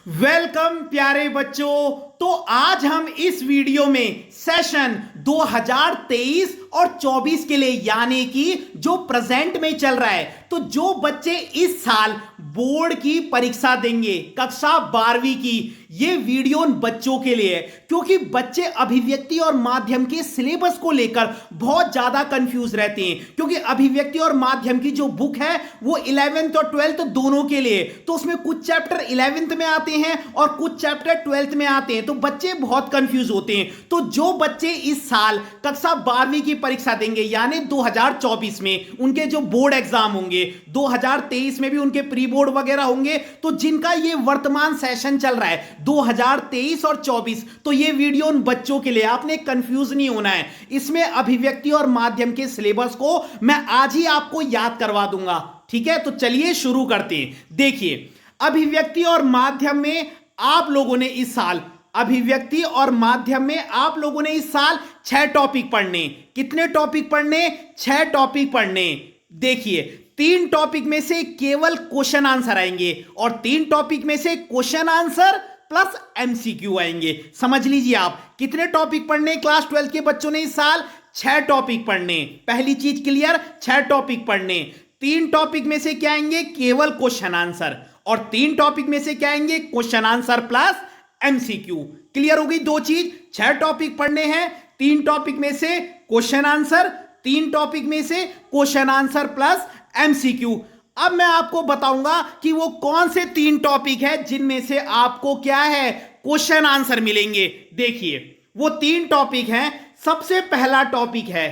Welcome प्यारे बच्चों। तो आज हम इस वीडियो में सेशन 2023 और 24 के लिए यानी कि जो प्रेजेंट में चल रहा है, तो जो बच्चे इस साल बोर्ड की परीक्षा देंगे कक्षा 12वीं की, ये वीडियो उन बच्चों के लिए है क्योंकि बच्चे अभिव्यक्ति और माध्यम के सिलेबस को लेकर बहुत ज्यादा कंफ्यूज रहते हैं। क्योंकि अभिव्यक्ति और माध्यम की जो बुक है वो 11th और 12th दोनों के लिए, तो उसमें कुछ चैप्टर 11th में आते हैं और कुछ चैप्टर 12th में आते हैं, तो बच्चे बहुत कंफ्यूज होते हैं। तो जो बच्चे इस साल कक्षा 12वीं की परीक्षा देंगे यानी 2024 में उनके जो बोर्ड एग्जाम होंगे, 2023 में भी उनके प्री बोर्ड वगैरह होंगे, तो जिनका ये वर्तमान सेशन चल रहा है 2023 और 24, तो ये वीडियो उन बच्चों के लिए, आपने कंफ्यूज नहीं होना है। इसमें अभिव्यक्ति और माध्यम के सिलेबस को मैं आज ही आपको याद करवा दूंगा, ठीक है। तो चलिए शुरू करते हैं। देखिए, अभिव्यक्ति और माध्यम में आप लोगों ने इस साल अभिव्यक्ति और माध्यम में आप लोगों ने इस साल 6 टॉपिक पढ़ने। कितने टॉपिक पढ़ने? 6 टॉपिक पढ़ने। देखिए, 3 टॉपिक में से केवल क्वेश्चन आंसर आएंगे और 3 टॉपिक में से क्वेश्चन आंसर प्लस एमसीक्यू आएंगे। समझ लीजिए आप कितने टॉपिक पढ़ने क्लास 12 के बच्चों ने इस साल? 6 टॉपिक पढ़ने। पहली चीज क्लियर, 6 टॉपिक पढ़ने। 3 टॉपिक में से क्या आएंगे? केवल क्वेश्चन आंसर, और 3 टॉपिक में से क्या आएंगे? Question answer plus MCQ. Clear हो गई दो चीज। 6 टॉपिक पढ़ने हैं, 3 टॉपिक में से क्वेश्चन आंसर, 3 टॉपिक में से क्वेश्चन आंसर प्लस एमसीक्यू। अब मैं आपको बताऊंगा कि वो कौन से 3 टॉपिक है जिनमें से आपको क्या है? क्वेश्चन आंसर मिलेंगे। देखिए, वो 3 टॉपिक हैं। सबसे पहला टॉपिक है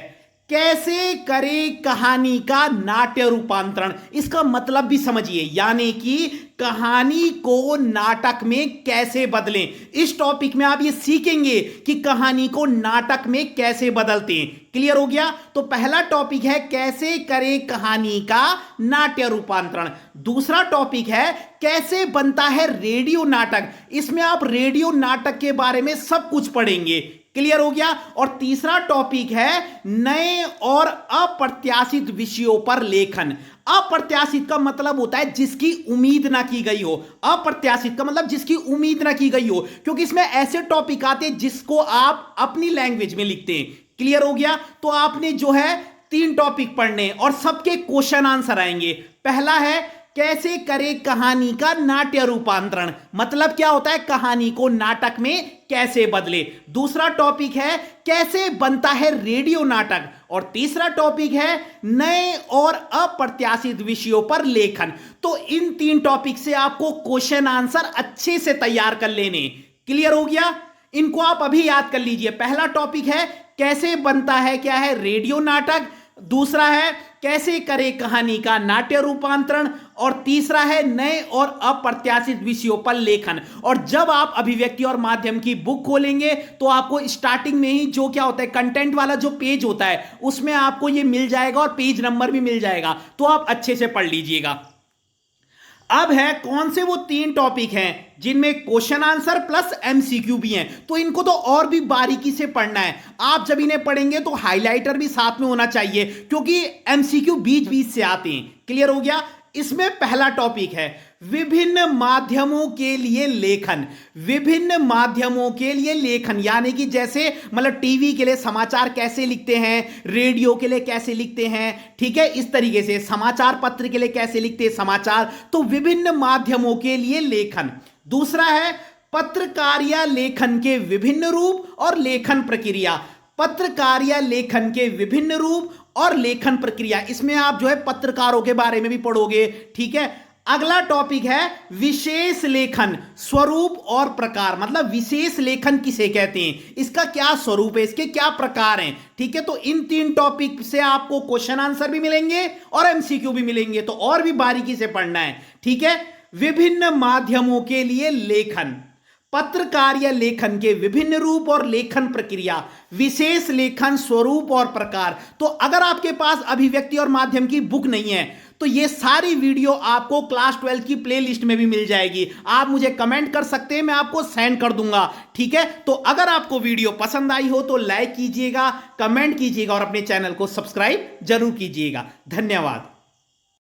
कैसे करें कहानी का नाट्य रूपांतरण। इसका मतलब भी समझिए, यानी कि कहानी को नाटक में कैसे बदलें। इस टॉपिक में आप ये सीखेंगे कि कहानी को नाटक में कैसे बदलते हैं। क्लियर हो गया? तो पहला टॉपिक है कैसे करें कहानी का नाट्य रूपांतरण। दूसरा टॉपिक है कैसे बनता है रेडियो नाटक। इसमें आप रेडियो नाटक के बारे में सब कुछ पढ़ेंगे। क्लियर हो गया? और तीसरा टॉपिक है नए और अप्रत्याशित विषयों पर लेखन। अप्रत्याशित का मतलब होता है जिसकी उम्मीद ना की गई हो। अप्रत्याशित का मतलब जिसकी उम्मीद ना की गई हो, क्योंकि इसमें ऐसे टॉपिक आते हैं जिसको आप अपनी लैंग्वेज में लिखते हैं। क्लियर हो गया? तो आपने जो है 3 टॉपिक पढ़ने और सबके क्वेश्चन आंसर आएंगे। पहला है कैसे करें कहानी का नाट्य रूपांतरण, मतलब क्या होता है कहानी को नाटक में कैसे बदले। दूसरा टॉपिक है कैसे बनता है रेडियो नाटक, और तीसरा टॉपिक है नए और अप्रत्याशित विषयों पर लेखन। तो इन 3 टॉपिक से आपको क्वेश्चन आंसर अच्छे से तैयार कर लेने। क्लियर हो गया? इनको आप अभी याद कर लीजिए। पहला टॉपिक है कैसे बनता है क्या है रेडियो नाटक, दूसरा है कैसे करें कहानी का नाट्य रूपांतरण, और तीसरा है नए और अप्रत्याशित विषयों पर लेखन। और जब आप अभिव्यक्ति और माध्यम की बुक खोलेंगे तो आपको स्टार्टिंग में ही जो क्या होता है कंटेंट वाला जो पेज होता है उसमें आपको ये मिल जाएगा और पेज नंबर भी मिल जाएगा, तो आप अच्छे से पढ़ लीजिएगा। अब है कौन से वो 3 टॉपिक हैं जिनमें क्वेश्चन आंसर प्लस एमसीक्यू भी हैं, तो इनको तो और भी बारीकी से पढ़ना है। आप जब इन्हें पढ़ेंगे तो हाइलाइटर भी साथ में होना चाहिए क्योंकि एमसीक्यू बीच बीच से आते हैं। क्लियर हो गया? इसमें पहला टॉपिक है विभिन्न माध्यमों के लिए लेखन। विभिन्न माध्यमों के लिए लेखन यानी कि जैसे मतलब टीवी के लिए समाचार कैसे लिखते हैं, रेडियो के लिए कैसे लिखते हैं, ठीक है, इस तरीके से समाचार पत्र के लिए कैसे लिखते हैं समाचार, तो विभिन्न माध्यमों के लिए लेखन। दूसरा है पत्रकारिता लेखन के विभिन्न रूप और लेखन प्रक्रिया। पत्रकारिता लेखन के विभिन्न रूप और लेखन प्रक्रिया, इसमें आप जो है पत्रकारों के बारे में भी पढ़ोगे, ठीक है। अगला टॉपिक है विशेष लेखन स्वरूप और प्रकार, मतलब विशेष लेखन किसे कहते हैं, इसका क्या स्वरूप है, इसके क्या प्रकार हैं, ठीक है। तो इन 3 टॉपिक से आपको क्वेश्चन आंसर भी मिलेंगे और एमसीक्यू भी मिलेंगे, तो और भी बारीकी से पढ़ना है, ठीक है। विभिन्न माध्यमों के लिए लेखन, पत्रकारिता लेखन के विभिन्न रूप और लेखन प्रक्रिया, विशेष लेखन स्वरूप और प्रकार। तो अगर आपके पास अभिव्यक्ति और माध्यम की बुक नहीं है तो ये सारी वीडियो आपको क्लास 12 की प्लेलिस्ट में भी मिल जाएगी। आप मुझे कमेंट कर सकते हैं, मैं आपको सेंड कर दूंगा, ठीक है। तो अगर आपको वीडियो पसंद आई हो तो लाइक कीजिएगा, कमेंट कीजिएगा और अपने चैनल को सब्सक्राइब जरूर कीजिएगा। धन्यवाद।